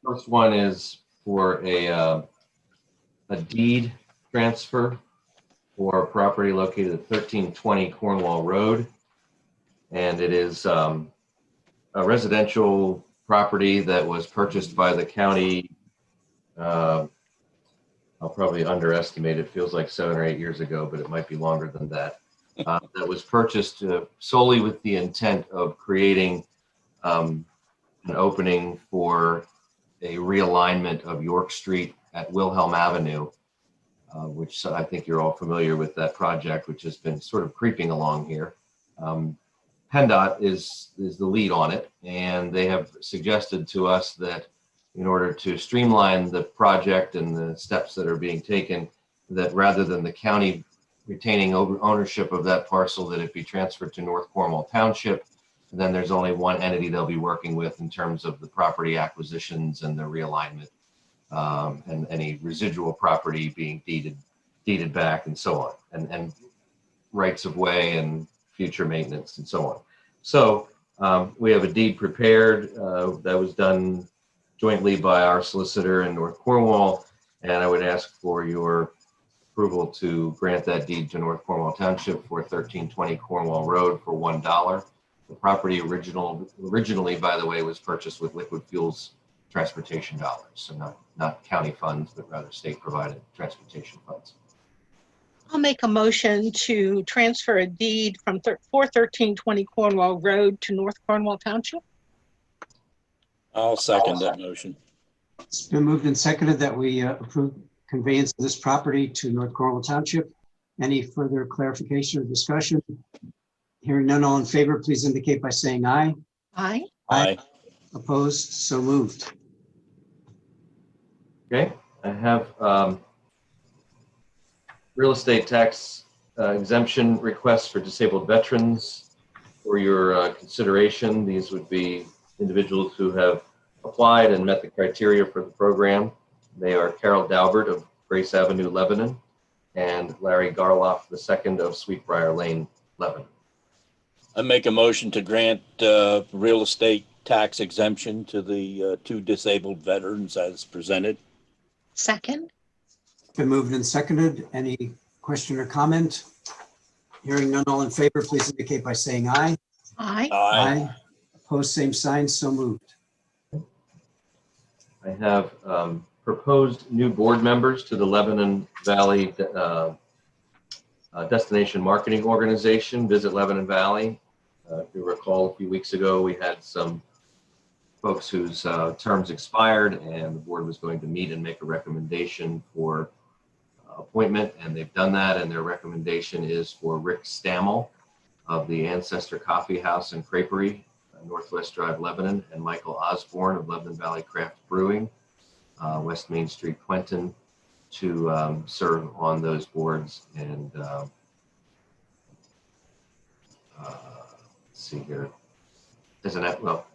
First one is for a deed transfer for a property located at 1320 Cornwall Road. And it is a residential property that was purchased by the county. I'll probably underestimate it. Feels like 7 or 8 years ago, but it might be longer than that. That was purchased solely with the intent of creating an opening for a realignment of York Street at Wilhelm Avenue, which I think you're all familiar with that project, which has been sort of creeping along here. PennDOT is the lead on it, and they have suggested to us that in order to streamline the project and the steps that are being taken, that rather than the county retaining ownership of that parcel, that it be transferred to North Cornwall Township. And then there's only one entity they'll be working with in terms of the property acquisitions and the realignment, and any residual property being deeded back and so on, and rights of way and future maintenance and so on. So we have a deed prepared that was done jointly by our solicitor in North Cornwall, and I would ask for your approval to grant that deed to North Cornwall Township for 1320 Cornwall Road for $1. The property originally, by the way, was purchased with liquid fuels transportation dollars, so not county funds, but rather state-provided transportation funds. I'll make a motion to transfer a deed from 1320 Cornwall Road to North Cornwall Township. I'll second that motion. It's been moved and seconded that we approve conveyance of this property to North Cornwall Township. Any further clarification or discussion? Hearing none, all in favor, please indicate by saying aye. Aye. Aye. Opposed? So moved. Okay, I have real estate tax exemption requests for disabled veterans for your consideration. These would be individuals who have applied and met the criteria for the program. They are Carol Daubert of Grace Avenue, Lebanon, and Larry Garloff II of Sweetbriar Lane, Lebanon. I make a motion to grant real estate tax exemption to the 2 disabled veterans as presented. Second. Been moved and seconded. Any question or comment? Hearing none, all in favor, please indicate by saying aye. Aye. Aye. Opposed, same sign. So moved. I have proposed new board members to the Lebanon Valley Destination Marketing Organization, Visit Lebanon Valley. If you recall, a few weeks ago, we had some folks whose terms expired, and the board was going to meet and make a recommendation for appointment, and they've done that, and their recommendation is for Rick Stammel of the Ancestor Coffee House and Creperie, Northwest Drive, Lebanon, and Michael Osborne of Lebanon Valley Craft Brewing, West Main Street, Quentin, to serve on those boards. And let's see here. There's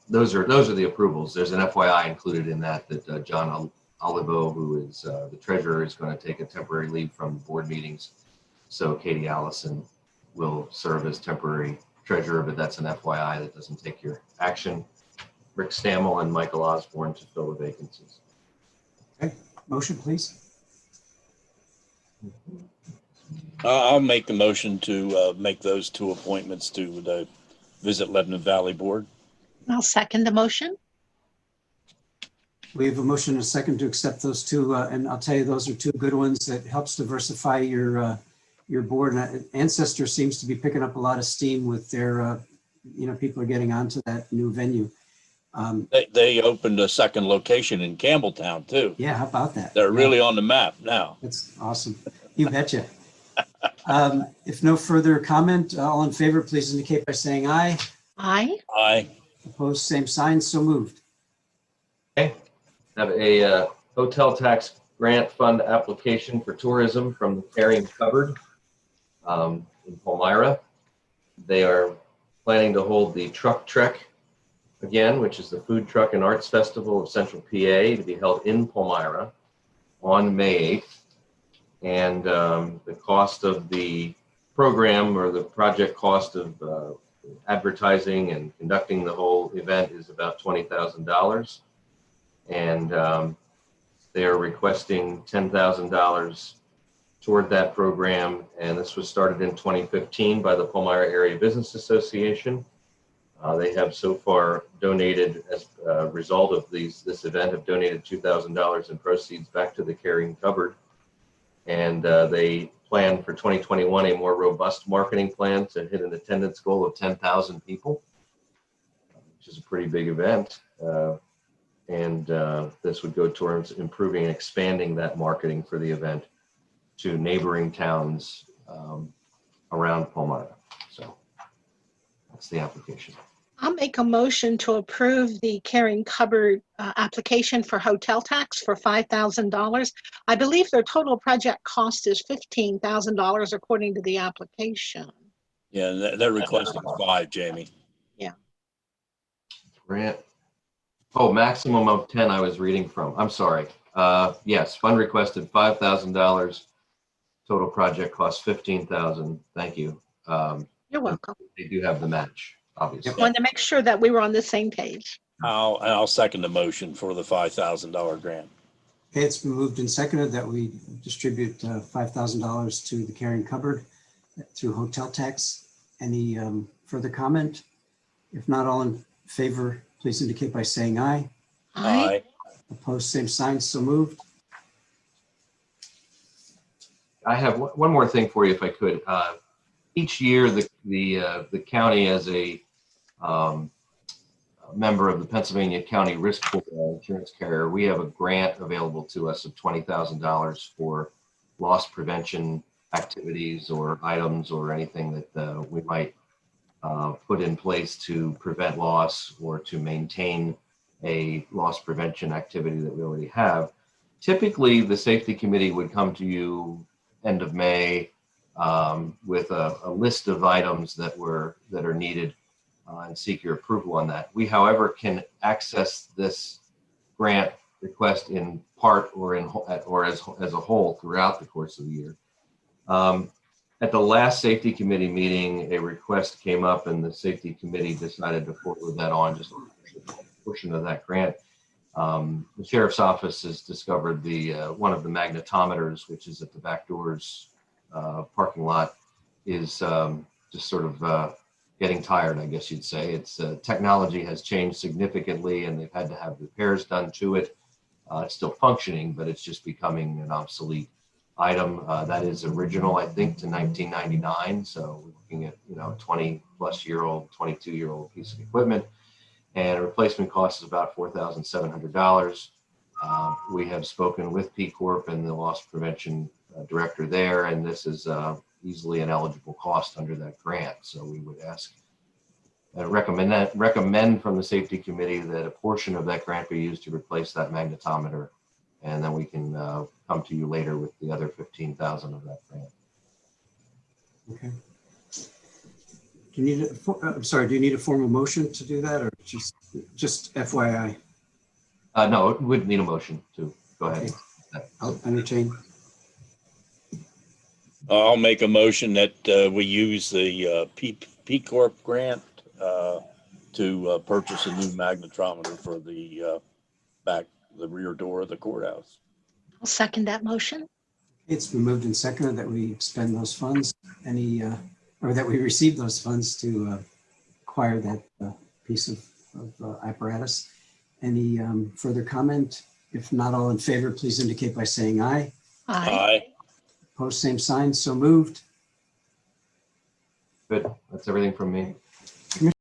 those are the approvals. There's an FYI included in that John Olivo, who is the treasurer, is going to take a temporary leave from board meetings. So Katie Allison will serve as temporary treasurer, but that's an FYI that doesn't take your action. Rick Stammel and Michael Osborne to fill the vacancies. Okay, motion, please. I'll make the motion to make those 2 appointments to the Visit Lebanon Valley Board. I'll second the motion. We have a motion and a second to accept those 2, and I'll tell you, those are 2 good ones that helps diversify your board. And Ancestor seems to be picking up a lot of steam with their, people are getting onto that new venue. They opened a 2nd location in Campbelltown too. Yeah, how about that? They're really on the map now. That's awesome. You betcha. If no further comment, all in favor, please indicate by saying aye. Aye. Aye. Opposed, same sign. So moved. Okay. Have a hotel tax grant fund application for tourism from the Carrying Cupboard in Palmyra. They are planning to hold the TruckTrek again, which is the Food Truck and Arts Festival of Central PA, to be held in Palmyra on May 8th. And the cost of the program, or the project cost of advertising and conducting the whole event, is about $20,000. And and they are requesting $10,000 toward that program. And this was started in 2015 by the Palmyra Area Business Association. They have so far donated, as a result of this event, have donated $2,000 in proceeds back to the carrying cupboard. And they plan for 2021 a more robust marketing plan to hit an attendance goal of 10,000 people, which is a pretty big event. And this would go towards improving and expanding that marketing for the event to neighboring towns around Palmyra. So that's the application. I'll make a motion to approve the carrying cupboard application for hotel tax for $5,000. I believe their total project cost is $15,000 according to the application. Yeah, they're requesting 5, Jamie. Yeah. Grant. Oh, maximum of 10 I was reading from. I'm sorry. Yes, fund requested $5,000. Total project cost $15,000. Thank you. You're welcome. They do have the match, obviously. Wanted to make sure that we were on the same page. I'll second the motion for the $5,000 grant. Okay, it's been moved and seconded that we distribute $5,000 to the carrying cupboard through hotel tax. Any further comment? If not, all in favor, please indicate by saying aye. Aye. Opposed, same sign, so moved. I have one more thing for you, if I could. Each year, the county, as a member of the Pennsylvania County Risk Pool insurance carrier, we have a grant available to us of $20,000 for loss prevention activities or items or anything that we might put in place to prevent loss or to maintain a loss prevention activity that we already have. Typically, the safety committee would come to you end of May with a list of items that are needed and seek your approval on that. We, however, can access this grant request in part or as a whole throughout the course of the year. At the last safety committee meeting, a request came up and the safety committee decided to forward that on, just a portion of that grant. The sheriff's office has discovered one of the magnetometers, which is at the back doors parking lot, is just sort of getting tired, I guess you'd say. Its technology has changed significantly and they've had to have repairs done to it. It's still functioning, but it's just becoming an obsolete item. That is original, I think, to 1999. So we're looking at 20-plus-year-old, 22-year-old piece of equipment. And replacement cost is about $4,700. We have spoken with PCORP and the loss prevention director there, and this is easily an eligible cost under that grant. So we would ask, recommend from the safety committee that a portion of that grant be used to replace that magnetometer, and then we can come to you later with the other $15,000 of that grant. Okay. Do you need I'm sorry, do you need a formal motion to do that or just FYI? No, it would need a motion to go ahead. Okay. I'll entertain. I'll make a motion that we use the PCORP grant to purchase a new magnetometer for the rear door of the courthouse. I'll second that motion. It's been moved and seconded that we expend those funds, or that we receive those funds to acquire that piece of apparatus. Any further comment? If not, all in favor, please indicate by saying aye. Aye. Opposed, same sign, so moved. Good. That's everything from me.